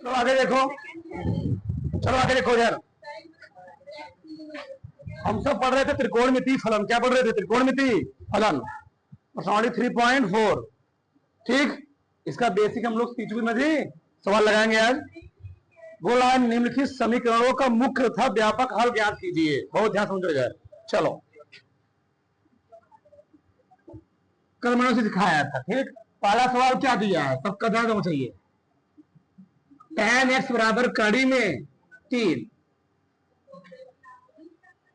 चलो आगे देखो, चलो आगे देखो यार। हम सब पढ़ रहे थे त्रिकोणमिति फलन। क्या पढ़ रहे थे? त्रिकोणमिति फलन। प्रश्नावली 3.4। ठीक, इसका बेसिक हम लोग सीचुकी में भी सवाल लगाएंगे आज। बोला निम्नलिखित समीकरणों का मुख्य तथा व्यापक हल ज्ञात कीजिए। बहुत ध्यान समझो यार। चलो, कल मैंने उसे दिखाया था। ठीक, पहला सवाल क्या दिया है, सबका ध्यान रखना चाहिए। tan x बराबर कड़ी में 3।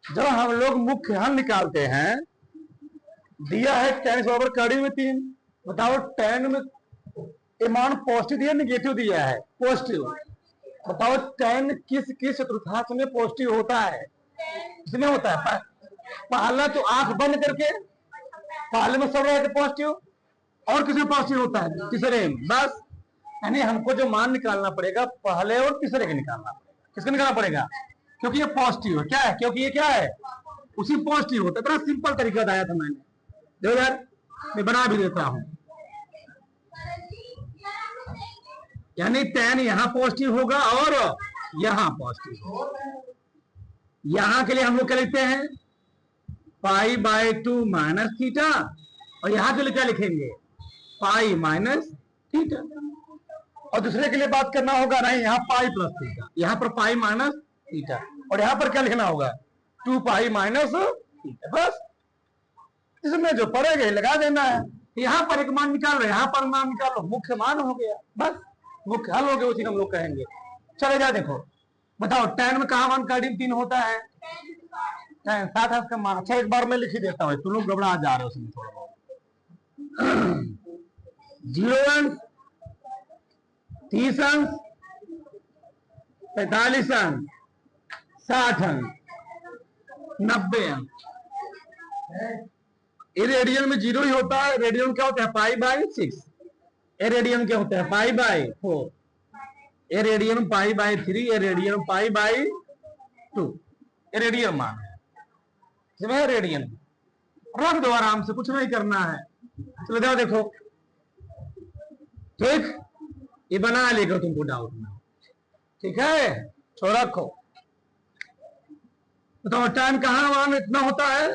जब हम लोग मुख्य हल निकालते हैं, दिया है tan x बराबर कड़ी में 3। बताओ tan में मान पॉजिटिव दिया निगेटिव दिया है? पॉजिटिव। बताओ tan किस किस चतुर्थांश में पॉजिटिव होता है? इसमें होता है पहला तो आंख बंद करके, पहले में सब रहे थे पॉजिटिव, और किसमें पॉजिटिव होता है? तीसरे में। बस, यानी हमको जो मान निकालना पड़ेगा पहले और तीसरे के निकालना पड़ेगा। किसका निकालना पड़ेगा? क्योंकि ये पॉजिटिव है। क्या है? क्योंकि ये क्या है? उसी पॉजिटिव होता है। बड़ा सिंपल तरीका बताया था मैंने। देखो यार, मैं बना भी देता हूं। यानी tan यहां पॉजिटिव होगा और यहां पॉजिटिव होगा। यहां के लिए हम लोग क्या लिखते हैं? π/2 माइनस थीटा, और यहां के लिए क्या लिखेंगे? Pi minus theta. और दूसरे के लिए बात करना होगा नहीं, यहाँ पाई प्लस थीटा, यहाँ पर पाई माइनस थीटा, और यहाँ पर क्या लिखना होगा? 2 पाई माइनस थीटा। बस, इसमें जो पड़ेगा लगा देना है। यहाँ पर एक मान निकाल लो, यहाँ पर मान निकाल लो, मुख्य मान हो गया। बस, मुख्य हल हो गया, उसी को हम लोग कहेंगे। चले जा देखो, बताओ tan में कहा मान कड़ी 3 होता है? tan 7 का मान। अच्छा, एक बार मैं लिख ही देता हूँ, तुम लोग घबरा जा रहे हो उसमें थोड़ा बहुत। 0 अंश, 30 अंश, 45 अंश, 60 अंश, 90 अंश। रेडियन में 0 ही होता है। रेडियन क्या होता है? π/6। रेडियन क्या होता है? π/4। रेडियन π/3। रेडियन π/2। रेडियन मान है, इसमें रेडियन रख दो आराम से, कुछ नहीं करना है। चलो जाओ देखो। ठीक, ये बना लेगा, तुमको डाउट ना। ठीक है, छोड़ रखो। बताओ tan कहां मान इतना होता है?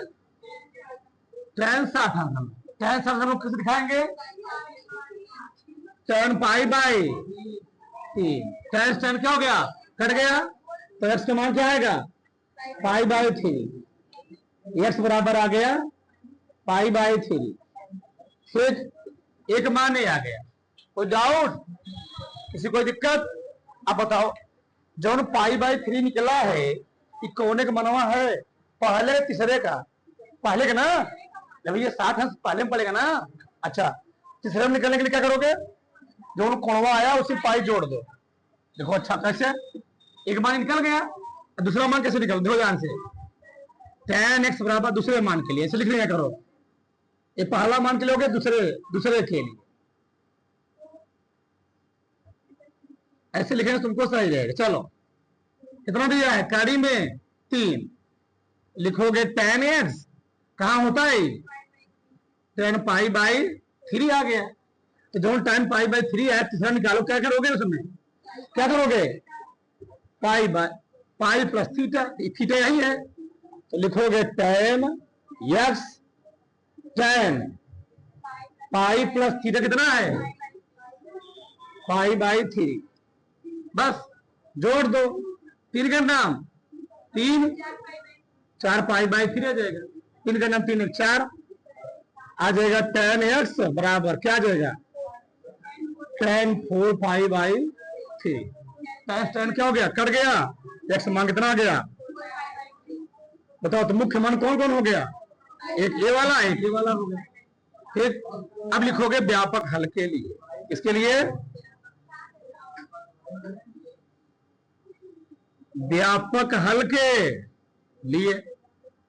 tan 60 अंश। tan 60 अंश कैसे दिखाएंगे? tan π/3। tan क्या हो गया? कट गया, तो x का मान क्या आएगा? π/3। x बराबर आ गया π/3। फिर एक मान ही आ गया। कोई डाउट? किसी कोई दिक्कत? आप बताओ, जो π/3 निकला है, कि कोने का मनवा है? पहले तीसरे का? पहले का ना, जब ये 60 अंश पहले में पड़ेगा ना। अच्छा, तीसरे में निकलने के लिए क्या करोगे? जो कोणवा आया उसी पाई जोड़ दो। देखो, अच्छा कैसे? एक मान निकल गया, दूसरा मान कैसे निकल? देखो ध्यान से, tan x बराबर दूसरे मान के लिए ऐसे लिख लिया करो। ये पहला मान के लिए हो गया, दूसरे के लिए ऐसे लिखेंगे, तुमको सही रहेगा। चलो, कितना दिया है? कड़ी में 3। लिखोगे tan x कहां होता है? tan π/3 आ गया। तो जो tan π/3 है, तीसरा निकालो। क्या करोगे उसमें? क्या करोगे? पाई प्लस थीटा, थीटा यही है, तो लिखोगे tan x tan pi plus theta कितना है? π/3। बस, जोड़ दो। 3 का नाम 3, 4 π/3 आ जाएगा। 3 का नाम 3 1 4 आ जाएगा। tan x बराबर क्या आ जाएगा? tan 4 π/3। tan क्या हो गया? कट गया। x मान कितना आ गया? बताओ तो मुख्य मान कौन कौन हो गया? एक ये वाला, एक ये वाला हो गया। ठीक, अब लिखोगे व्यापक हल के लिए। इसके लिए व्यापक हल के लिए,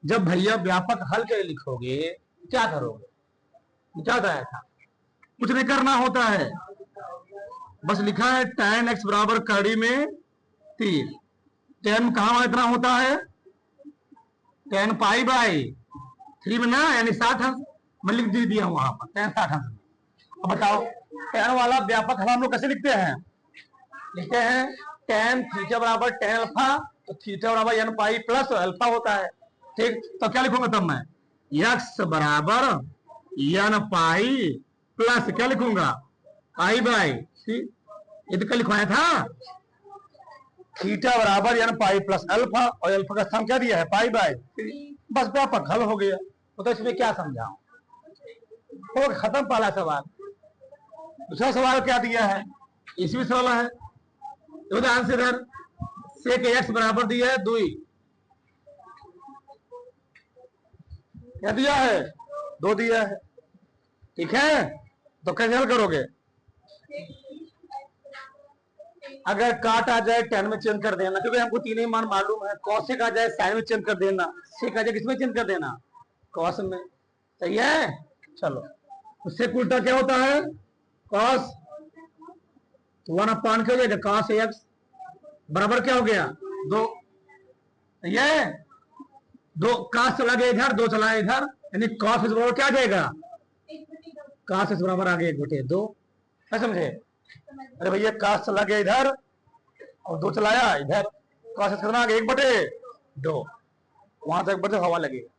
जब भैया व्यापक हल के लिए लिखोगे, क्या करोगे? क्या बताया था? कुछ नहीं करना होता है, बस लिखा है tan x बराबर कड़ी में 3। tan कहां इतना होता है? tan π/3 में ना, यानी 60 अंश मैं लिख दिया वहां पर tan 60 अंश। अब बताओ, tan वाला व्यापक हल हम लोग कैसे लिखते हैं? लिखते हैं tan थीटा बराबर tan अल्फा, तो थीटा बराबर n पाई प्लस अल्फा होता है। ठीक, तो क्या लिखूंगा तब मैं x बराबर n पाई प्लस क्या लिखूंगा पाई बाई, ये तो कल लिखवाया था थीटा बराबर n पाई प्लस अल्फा, और अल्फा का स्थान क्या दिया है पाई बाई, बस व्यापक हल हो गया। तो इसमें क्या समझाऊं, हो खत्म पहला सवाल। दूसरा सवाल क्या दिया है, इसमें सवाल है उदाहरण से इधर सेक एक्स बराबर दिया है 2, क्या दिया है 2 दिया है। ठीक है, तो कैसे हल करोगे, अगर काट आ जाए tan में चेंज कर देना, क्योंकि हमको तीनों मान मालूम है। कॉसेक आ जाए साइन में चेंज कर देना, सेक आ जाए किसमें चेंज कर देना कॉस में। सही है, चलो उससे उल्टा क्या होता है कॉस 1/, क्या हो जाएगा कॉस एक्स बराबर क्या हो गया 2, ये 2 कॉस चला गया इधर, 2 चला इधर, यानी कॉस इस बराबर क्या आ जाएगा कॉस इस बराबर आ गया 1/2। क्या समझे, अरे भैया कॉस चला गया इधर और 2 चलाया इधर, कॉस कितना आ गया 1/2, वहां तक बढ़ते हवा लगेगा।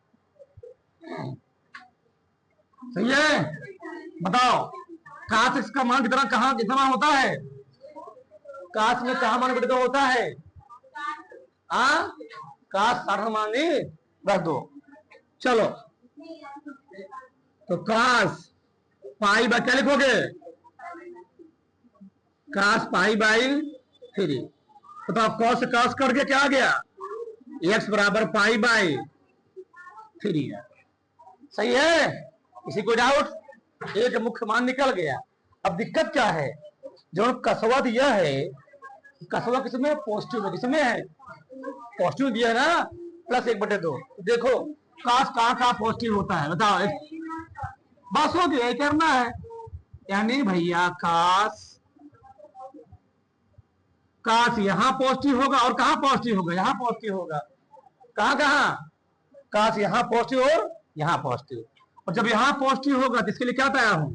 सही है, बताओ काश इसका मान कितना कहाँ कितना होता है, काश में कहा मान कितना होता है काश सार्वमानी रख दो। चलो तो काश पाई बाई क्या लिखोगे काश पाई बाई 3, बताओ कॉस से कॉस करके क्या आ गया एक्स बराबर पाई बाई 3 है। सही है, किसी को डाउट, एक मुख्य मान निकल गया। अब दिक्कत क्या है, जो कसवा दिया है कसवा किसमें पॉजिटिव में, किसमें है पॉजिटिव दिया है ना प्लस 1/2। देखो काश कहाँ पॉजिटिव होता है बताओ, बस हो गया करना है, यानी भैया काश काश यहाँ पॉजिटिव होगा और कहाँ पॉजिटिव होगा यहाँ पॉजिटिव होगा, कहाँ कहाँ काश यहाँ पॉजिटिव और यहाँ पॉजिटिव, और जब यहाँ पॉजिटिव होगा तो इसके लिए क्या बताया हूं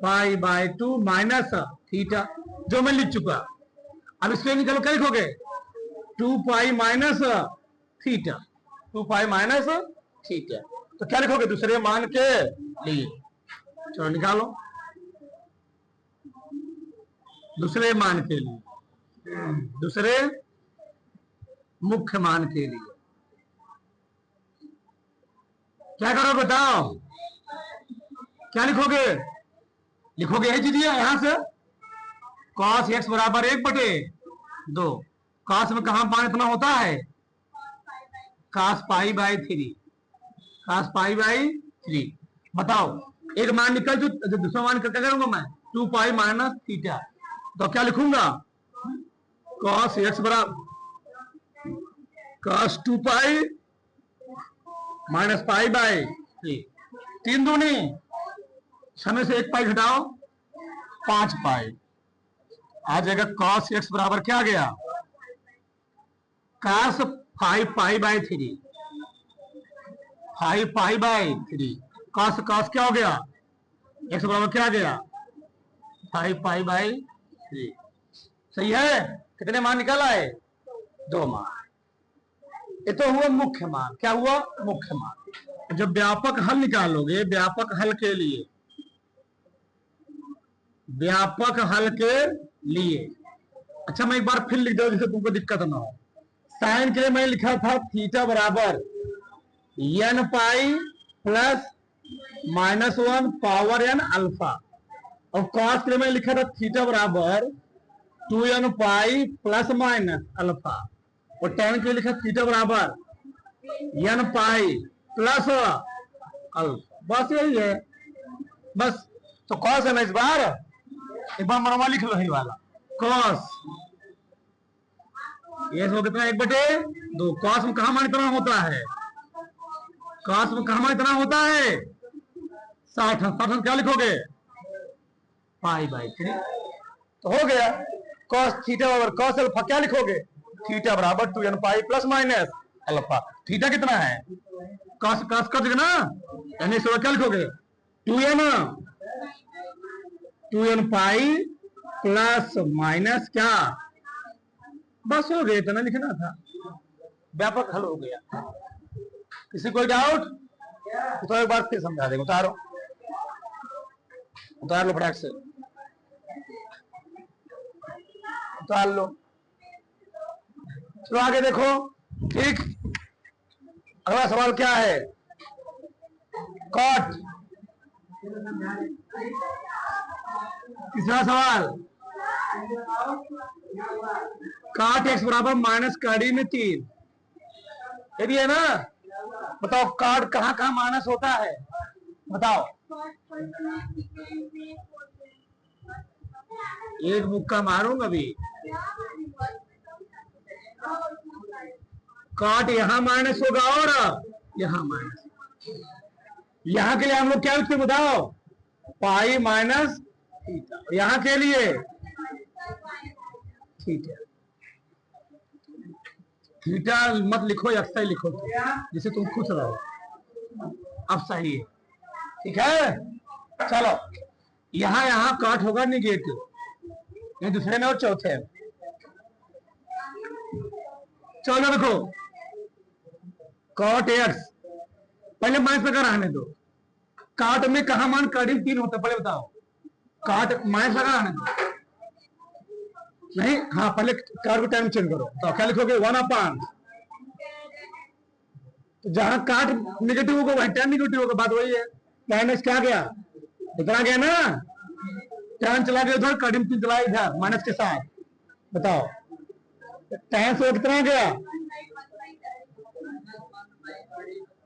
पाई बाई 2 माइनस थीटा, जो मैं लिख चुका। अब इसके निकलो क्या लिखोगे 2 pi minus theta, 2 pi minus theta, तो क्या लिखोगे दूसरे मान के लिए, चलो निकालो दूसरे मान के लिए, दूसरे मुख्य मान के लिए क्या करो बताओ, क्या लिखोगे लिखोगे यही चीज यहां से cos x बराबर 1/2, cos में कहां मान इतना होता है cos pi by 3, cos pi by 3। बताओ एक मान निकल जो दूसरा मान क्या करूंगा मैं 2 पाई माइनस थीटा, तो क्या लिखूंगा cos x बराबर cos 2 pi minus pi by 3, 3 दूनी 6 में से 1 पाई घटाओ 5 पाई आ जाएगा cos x बराबर क्या आ गया cos 5 pi by 3, 5 pi by 3, cos cos क्या हो गया x बराबर क्या आ गया 5 पाई बाई 3। सही है, कितने मान निकल आए 2 मान, ये तो हुआ मुख्य मान। क्या हुआ मुख्य मान। जब व्यापक हल निकालोगे व्यापक हल के लिए, व्यापक हल के लिए, अच्छा मैं एक बार फिर लिख दूं जिससे तुमको दिक्कत ना हो। साइन के लिए मैं लिखा था थीटा बराबर n pi plus -1 power n alpha, और कॉस के लिए मैं लिखा था थीटा बराबर 2n pi plus minus alpha, और tan के लिए लिखा थीटा बराबर n पाई प्लस अल्फा, बस यही है बस। तो कॉस है ना इस बार एक बार मनवा लिख लो ही वाला कॉस ये कितना 1/2, कॉस में कहा मान इतना होता है कॉस में कहा मान इतना होता है 60, 60 क्या लिखोगे पाई बाई 3, तो हो गया कॉस थीटा बराबर कॉस अल्फा, क्या लिखोगे थीटा बराबर 2n pi plus minus alpha, theta कितना है कॉस कॉस कर देगा ना, यानी इसको क्या लिखोगे 2n पाई प्लस माइनस क्या बस हो गया, इतना लिखना था, व्यापक हल हो गया। किसी कोई डाउट तो एक बार फिर समझा देंगे। उतारो, उतार लो फटाक से, उतार लो। चलो आगे देखो। ठीक, अगला सवाल क्या है? कॉट। तीसरा सवाल, काट एक्स बराबर माइनस कड़ी में 3, यदि है ना। बताओ काट कहां कहां माइनस होता है, बताओ। एक मुक्का मारूंगा अभी। काट यहां माइनस होगा और यहां माइनस। यहां के लिए हम लोग क्या लिखते बताओ? Pi minus theta. यहां के लिए ठीक है, थीटा मत लिखो, एक्स लिखो जिसे तुम खुश रहो। अब सही है, ठीक है। चलो यहां यहां काट होगा निगेटिव, ये दूसरे में और चौथे में। चलो देखो, कॉट एक्स पहले माइनस लगा रहने दो। काट में कहा मान करीब 3 होता है, पहले बताओ। काट माइनस लगा रहने दो, नहीं, हाँ पहले कार को टाइम चेंज करो। तो क्या लिखोगे? 1/, तो जहां काट निगेटिव होगा वहीं टैन निगेटिव होगा, बात वही है। टैन एक्स क्या गया? इतना गया ना, टैन चला गया उधर, करीब 3 चला इधर माइनस के साथ। बताओ टैन से कितना गया?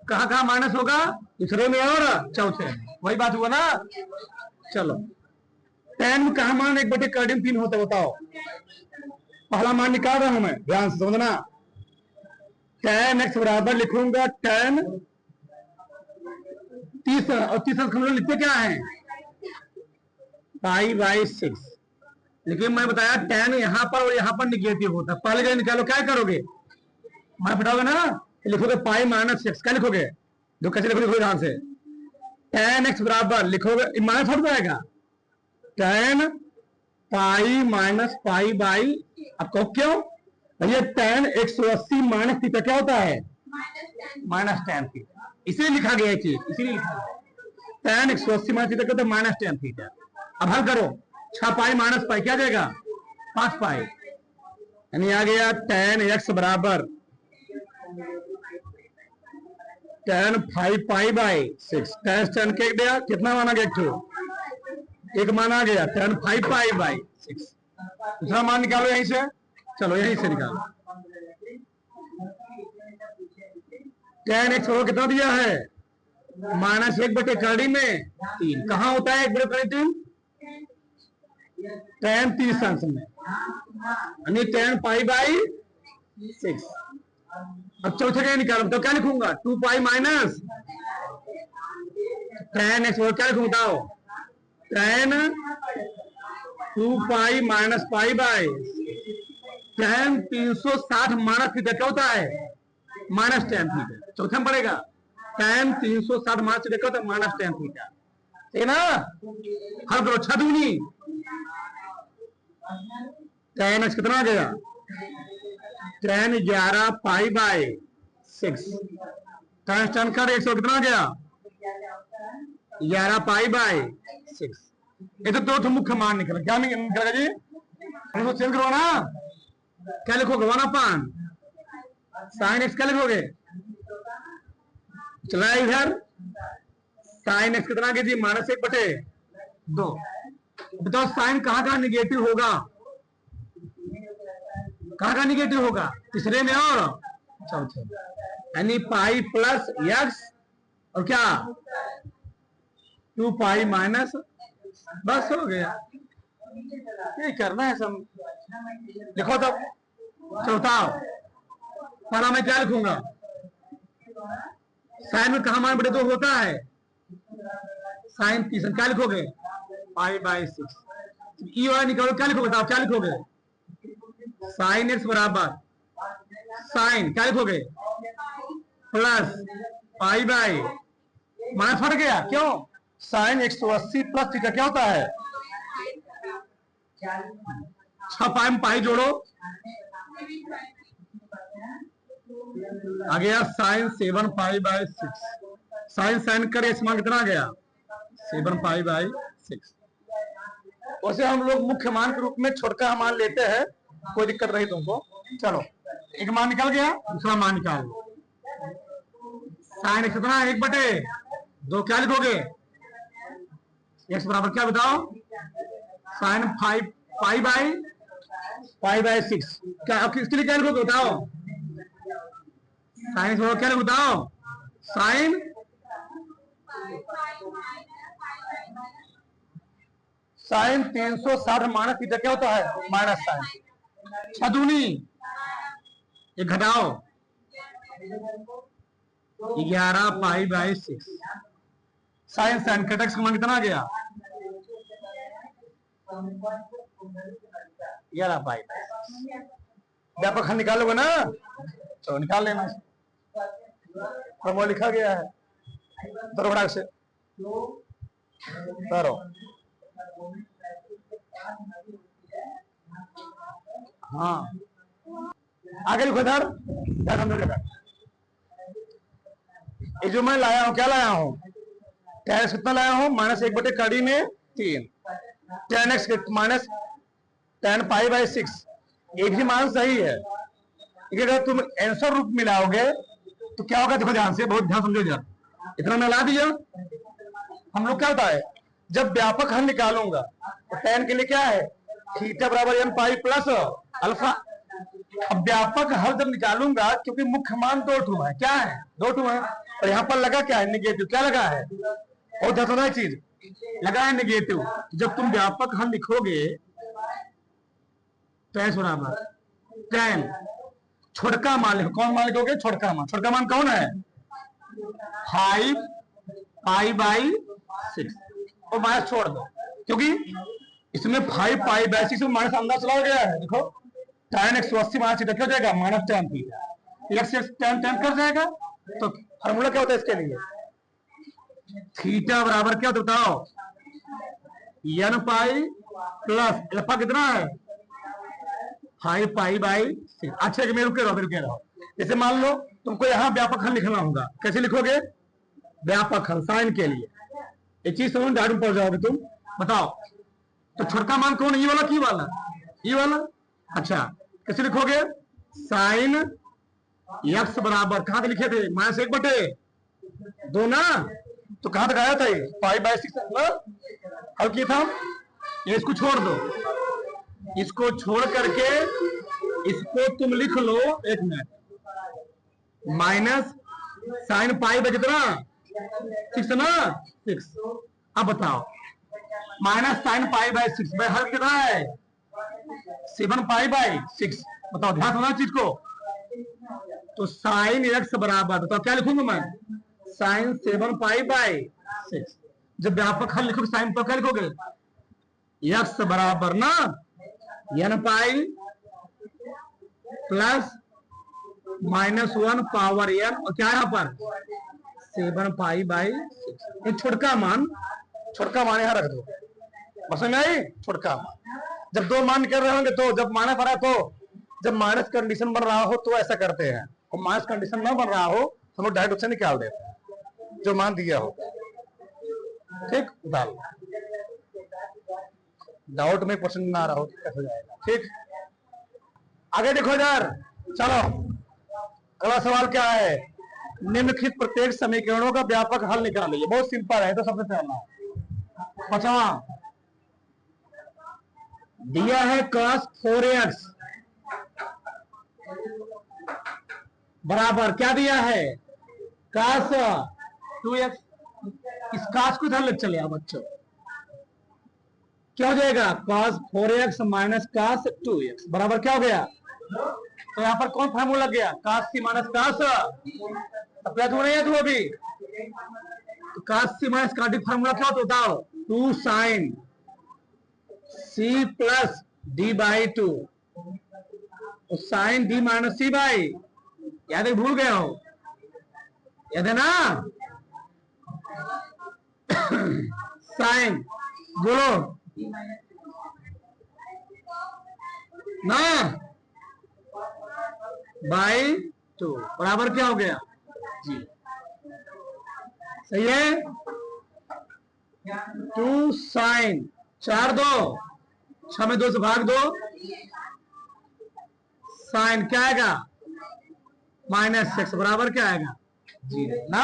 कहां कहां माइनस होगा? तीसरे में और चौथे में, वही बात हुआ ना। चलो टैन में कहा मान 1/3 होता है, बताओ। पहला मान निकाल रहा हूं मैं, ध्यान से समझना। टैन एक्स बराबर लिखूंगा टैन 30, और 30 हम लोग लिखते क्या है? पाई/6। लेकिन मैं बताया टैन यहां पर और यहां पर निगेटिव होता है। पहले जगह निकालो, क्या करोगे? मैं बताओगे ना, लिखोगे पाई माइनस 6। क्या लिखोगे? जो कैसे लिखोगे ध्यान से। टैन एक्स बराबर लिखोगे, माइनस हट जाएगा, tan pi minus pi by. अब कहो क्यों? ये टैन 180 माइनस थीटा क्या होता है? Minus tan theta. इसीलिए लिखा गया चीज, इसीलिए लिखा गया टैन 180 माइनस थीटा कहते हैं माइनस टैन थीटा। अब हल करो, 6 पाई माइनस पाई क्या जाएगा? 5 पाई, यानी आ गया टैन एक्स बराबर टैन 5 पाई बाई 6। टैन के दिया कितना माना गया? एक माना गया टैन 5 पाई बाई 6। दूसरा मान निकालो यहीं से, चलो यहीं से निकालो। टैन एक्स कितना दिया है? -1/3 में 3। कहां होता है 1/3? टैन 30 अंश में, यानी टैन पाई बाई 6। अब चौथे का निकालो, तो क्या लिखूंगा? 2 पाई माइनस टैन एक्स क्या लिखूंगा बताओ? Tan 2 pi minus pi by tan 360 minus theta क्या होता है? Minus tan theta. चौथे में पड़ेगा टैन 360 माइनस थीटा क्या होता है? माइनस टैन थीटा, ठीक है ना। हल करो, 6 दूनी टैन एक्स कितना गया? Tan 11 pi by 6। टैन कर 100 कितना गया? 11 पाई बाई 6। ये तो दो मुख्य मान निकला। क्या निकलेगा जी? हम चेंज करो ना। क्या लिखोगे? 1/, साइन एक्स क्या लिखोगे? चला इधर, साइन एक्स कितना कीजिए? -1/2। बताओ साइन कहां कहां निगेटिव होगा? कहां कहां निगेटिव होगा? तीसरे में और चौथे, यानी पाई प्लस एक्स और क्या 2 पाई माइनस। बस हो गया, ये करना है सब। लिखो तब, चौथा पहला मैं क्या लिखूंगा? साइन में कहा मान बड़े 2 होता है? साइन 30 क्या लिखोगे? Pi by 6। ई वाला निकालो, क्या लिखोगे? बताओ क्या लिखोगे? साइन एक्स बराबर साइन क्या लिखोगे? प्लस पाई बाई माइनस फट गया, क्यों? साइन 180 प्लस थीटा क्या होता है? 6 पाई में पाई जोड़ो, आ गया साइन 7π/6। साइन साइन कर इस मान कितना आ गया 7π/6। वैसे हम लोग मुख्य मान के रूप में छोटका मान लेते हैं, कोई दिक्कत नहीं तुमको। चलो एक मान निकल गया, दूसरा मान निकाल लो। साइन x कितना 1/2, क्या लिखोगे x बराबर क्या बताओ साइन 5π/6। क्या किसके लिए क्या लिखोगे बताओ, साइन x क्या लिखोगे बताओ साइन साइन 360 माइनस थीटा क्या होता है माइनस साइन 6 दूनी, ये घटाओ 11π/6। साइन साइन कट एक्स का मान कितना आ गया 11π। व्यापक खंड निकाल लोगे ना, चलो निकाल लेना। फॉर्मूला लिखा गया है दरबड़ा से करो। हाँ आगे लिखो इधर, ये जो मैं लाया हूं क्या लाया हूं tan x कितना लाया हूं -1/3 tan x माइनस tan π/6। एक ही मान सही है, अगर तुम आंसर रूप में लाओगे तो क्या होगा देखो ध्यान से, बहुत ध्यान समझो जरा। इतना मैं ला दिया, हम लोग क्या होता है जब व्यापक हल निकालूंगा तो tan के लिए क्या है थीटा बराबर n π प्लस अल्फा। अब व्यापक हल जब निकालूंगा क्योंकि मुख्य मान 2 है, क्या है 2 है, और यहाँ पर लगा क्या है निगेटिव, क्या लगा है और दसना चीज लगा है निगेटिव। जब तुम व्यापक हल लिखोगे tan बराबर tan छोटका मान लिखो, कौन मान लिखोगे छोटका मान। छोटका मान कौन है 5π/6 और माइनस छोड़ दो क्योंकि इसमें 5π/6 में माइनस अंदर चला गया है। देखो tan 180 माइनस थीटा क्या हो जाएगा minus tan theta, x tan tan कर जाएगा। तो फार्मूला क्या होता है इसके लिए थीटा बराबर क्या होता बताओ n π प्लस अल्फा कितना है 5π/6। अच्छा कि मैं रुके रहो। जैसे मान लो तुमको यहाँ व्यापक हल लिखना होगा, कैसे लिखोगे व्यापक हल साइन के लिए, एक चीज समझ डायरेक्ट में पहुंच जाओगे तुम। बताओ तो छोटका मान कौन है, ये वाला की वाला ये वाला। अच्छा कैसे लिखोगे साइन x बराबर कहां लिखे थे -1/2 ना, तो कहां तक आया था ये π/6 ना हल किया था। ये इसको छोड़ दो, इसको छोड़ करके इसको तुम लिख लो एक मिनट माइनस साइन कितना 6 ना 6। अब बताओ माइनस साइन π/6 में हल कितना है 7π/6। बताओ ध्यान सुना चीज को। तो साइन x बराबर बताओ क्या लिखूंगा मैं साइन 7π/6। जब व्यापक हल लिखोगे साइन पर क्या लिखोगे x बराबर ना n π प्लस -1 पावर n और क्या यहाँ पर 7π/6। ये छोटका मान यहाँ रख दो, समझ में आई छोटका मान। जब 2 मान कर रहे होंगे तो जब माइनस आ रहा तो जब माइनस कंडीशन बन रहा हो तो ऐसा करते हैं, और माइनस कंडीशन ना बन रहा हो हम लोग डायरेक्ट उससे निकाल देते हैं जो मान दिया हो। ठीक डाल डाउट में क्वेश्चन ना आ रहा हो दिक्कत हो जाएगा। ठीक आगे देखो इधर, चलो अगला सवाल क्या है निम्नलिखित प्रत्येक समीकरणों का व्यापक हल निकालिए। बहुत सिंपल है। तो सबसे पहला 5वां दिया है cos 4x बराबर क्या दिया है cos 2x। इस cos को इधर ले चले आओ बच्चों, क्या हो जाएगा cos 4x minus cos 2x बराबर क्या हो गया। तो यहाँ पर कौन फार्मूला लग गया cos c माइनस cos अपना तो नहीं है तू अभी। तो cos c minus cos d formula क्या होता बताओ 2 sin c plus d/2 sine d minus c by, याद है भूल गए हो याद है ना साइन बोलो ना बाई 2 बराबर क्या हो गया जी, सही है। 2 साइन 4 2 6 में 2 से भाग दो, साइन क्या आएगा -6 बराबर क्या आएगा जी ना,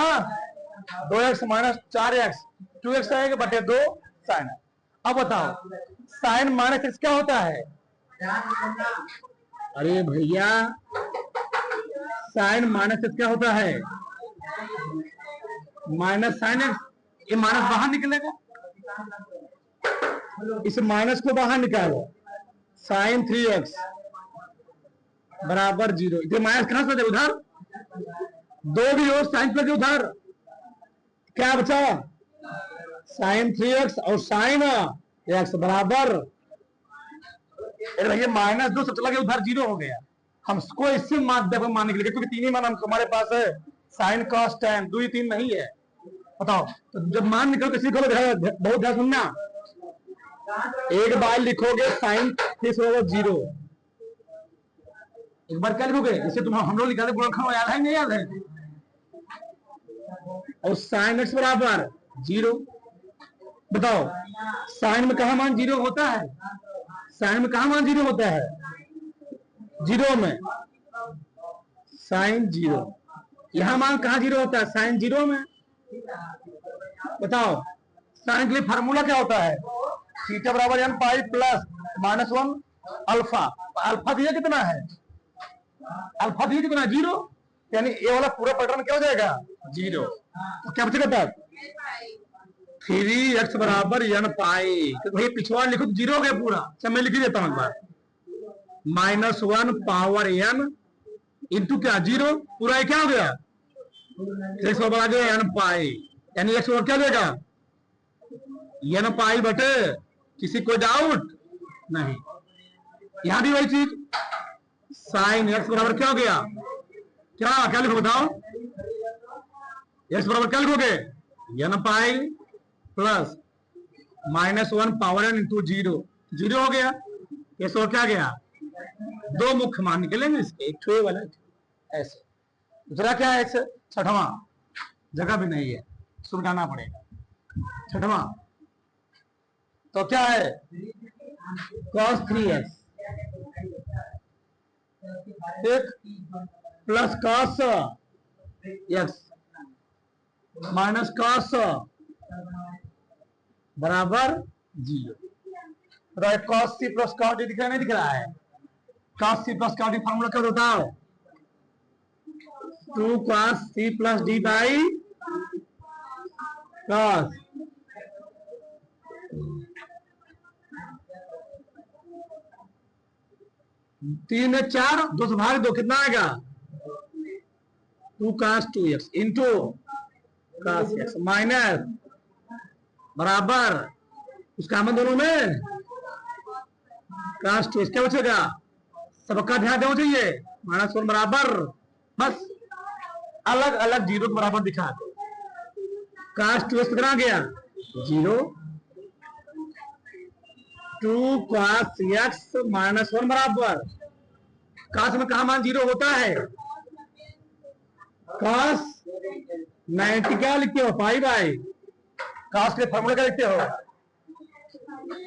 2x -4x 2x आएगा बटे 2 साइन। अब बताओ साइन -x क्या होता है, अरे भैया साइन -x क्या होता है, माइनस साइन एक्स, ये माइनस बाहर निकलेगा, इस माइनस को बाहर निकालो, साइन 3x बराबर 0, ये माइनस कहां से उधर, 2 भी हो साइन प्लस उधर, क्या बचा साइन 3x और साइन x बराबर, भैया -2 सब चला गया उधर 0 हो गया, हमको इससे माध्यम मानने के लिए क्योंकि 3 ही मान हमारे पास है, साइन कॉस tan 2 ही 3 नहीं है। बताओ तो जब मान निकलो किसी को बहुत ध्यान सुनना, एक बार लिखोगे साइन 0, एक बार क्या लिखोगे जैसे तुम हम लोग लिखा थे गुणनखंड याद है नहीं याद है, और साइन x बराबर 0। बताओ साइन में कहा मान 0 होता है, साइन में कहा मान 0 होता है, 0 में साइन 0, यहां मान कहा 0 होता है साइन 0 में। बताओ साइन के लिए फार्मूला क्या होता है, थीटा बराबर n pi plus -1 alpha, alpha दिया कितना है, अल्फा दिया कितना 0, यानी ये वाला पूरा पैटर्न क्या हो जाएगा 0, तो क्या बचेगा तब 3x बराबर n पाई, तो भाई पिछवाड़ा लिखो तो 0 हो गया पूरा, सब मैं लिख ही देता हूं एक बार, -1 पावर n इंटू क्या 0, पूरा क्या हो गया x बराबर आ गया n पाई, यानी x बराबर क्या देगा n पाई बटे, किसी कोई डाउट नहीं, यहां भी वही चीज, साइन x बराबर क्या हो गया, क्या क्या लिखो बताओ, x बराबर क्या लिखोगे n pi plus -1 power n into 0, 0 हो गया, ये सो क्या गया, 2 मुख्य मान निकलेंगे इसके, एक छुए वाला ऐसे, दूसरा क्या है 6वां, जगह भी नहीं है सुलझाना पड़ेगा, 6वां तो क्या है cos 3x एक plus cos x minus cos बराबर 0, cos c plus cos d दिख रहा नहीं दिख रहा है, cos c plus cos d formula क्या बताओ, 2 cos c plus d by cos, तीन है 4 2 से भाग दो कितना आएगा 2 cos 2x into cos x minus बराबर उसका हम दोनों में cos 2x क्या बचेगा, सबका ध्यान देना चाहिए, -1 बराबर, बस अलग अलग 0 के बराबर दिखा दो, cos 2x कितना गया 0, 2 cos x -1 बराबर, cos में कहा मान 0 होता है, cos 90 क्या लिखते हो पाई बाई, cos के फॉर्मूला क्या लिखते हो,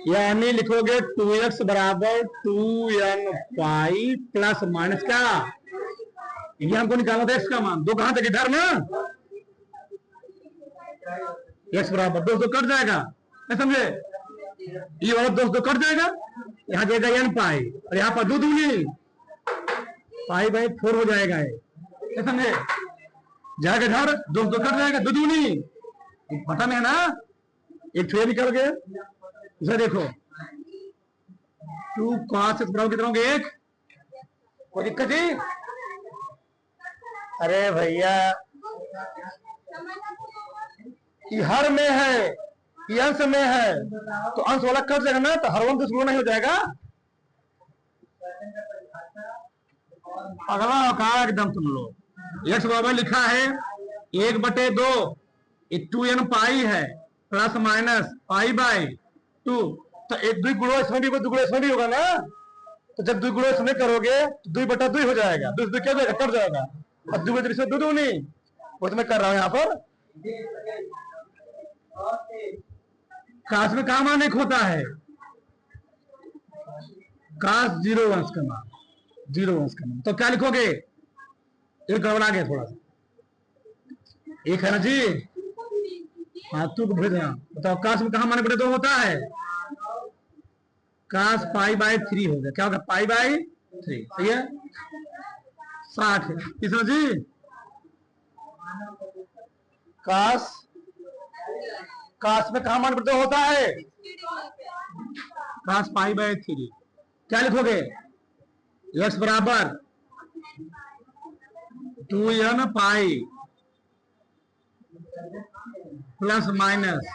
यानी लिखोगे 2x बराबर 2n पाई प्लस माइनस क्या, ये हमको निकालना था x का मान, 2 कहां तक इधर ना, x बराबर 2 कट जाएगा, समझे, ये वाला 2 कट जाएगा, यहाँ जाएगा n पाई और यहाँ पर 2 दूनी पाई बाई 4 हो जाएगा, ये समझे, जाएगा इधर 2 कट जाएगा, 2 दूनी पता नहीं है ना, एक छुए निकल गए, इसे देखो 2 cos x बराबर कितना होगा 1, कोई दिक्कत ही, अरे भैया ये हर में है, ये अंश में है, तो अंश वाला कट जाएगा ना, तो हर वन तो नहीं हो जाएगा, अगला कहा एकदम तुम लोग, x बराबर लिखा है 1/2, ये 2n पाई है प्लस माइनस पाई बाई 2, तो एक 2 गुणा इसमें भी 2 गुणा इसमें भी होगा ना, तो जब 2 गुणा इसमें करोगे तो 2/2 हो जाएगा, 2 क्या हो जाएगा, कट जाएगा। और 2 3 से 2 दूनी, वो तो मैं कर रहा हूं यहाँ पर। काश में कहा मान 1 होता है, काश 0 अंश का मान, 0 अंश का मान, तो क्या लिखोगे, एक गड़बड़ा गया थोड़ा सा, एक है ना जी, हाँ तू को भेजना। बताओ काश में कहा मान 2 होता है, काश π/3 हो गया, क्या होगा π/3, सही है, 60 है। किसना जी, काश में कहा मान 2 होता है, काश π/3, क्या लिखोगे, x बराबर 2n पाई प्लस माइनस,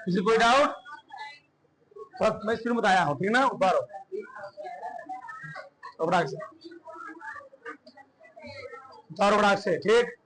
किसी कोई डाउट, फर्स्ट मैं शुरू बताया हूं, ठीक ना, ऊपर से ठीक।